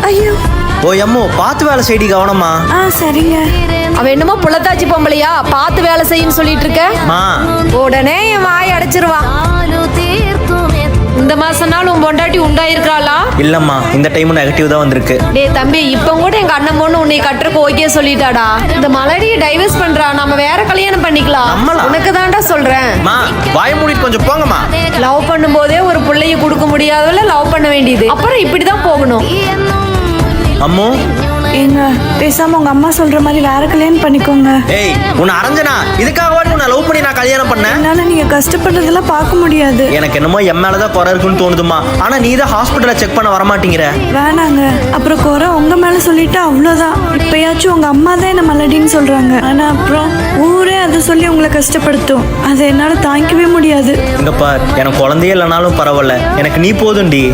ஐயோ ஓ அம்மோ பார்த்து வேலை செய்டி கவனமா. சரிங்க. அவ என்னமோ புள்ளத்தாச்சி பொம்பளையா பார்த்து வேலை செய்யுன்னு சொல்லிட்டு இருக்க. மா உடனே என் வாய் அடைச்சிருவான். இந்த மாசம் நாள் உன் பொண்டாட்டி உண்டாயிருக்காளா? இல்லம்மா, இந்த டைம் நெகட்டிவ் தான் வந்திருக்கு. டேய் தம்பி, இப்ப கூட எங்க அண்ணன் பொண்ணு உன்னை கட்டுறக்கு ஓகே சொல்லிட்டாடா. இந்த மலடியை டைவர்ஸ் பண்றா, நம்ம வேற கல்யாணம் பண்ணிக்கலாம். நம்மளா? உனக்கு தான்டா சொல்றேன். மா வாய் மூடிட்டு கொஞ்சம் போங்கம்மா. லவ் பண்ணும் போதே ஒரு புள்ளைய கொடுக்க முடியாதவள லவ் பண்ண வேண்டியது, அப்புறம் இப்படிதான் போகணும். அம்மோ ஏங்க பேசாம உங்க அம்மா சொல்ற மாதிரி வேற கல்யாணம் பண்ணிக்கோங்க. ஏய் உன்னை அரைஞ்சனா இதுக்காகவாடி உன்னை லவ் பண்ணி நான் கல்யாணம் பண்ணேன். என்னால நீங்க கஷ்டப்படுறதெல்லாம் பார்க்க முடியாது. எனக்கு என்னமோ என் மேலதான் குறை இருக்குன்னு தோணுதுமா. ஆனா நீ தான் ஹாஸ்பிட்டல்ல செக் பண்ண வரமாட்டேங்கிற. வேணாங்க, அப்புறம் குறை உங்க மேல சொல்லிட்டு அவ்வளோதான். இப்பயாச்சும் உங்க அம்மா தான் என்ன மலடின்னு சொல்றாங்க, ஆனா அப்புறம் ஊரே அதை சொல்லி உங்களை கஷ்டப்படுத்தும். அதை என்னால தாங்கிக்கவே முடியாது. இங்க பார், எனக்கு குழந்தையே இல்லைனாலும் பரவாயில்ல, எனக்கு நீ போதும்டி.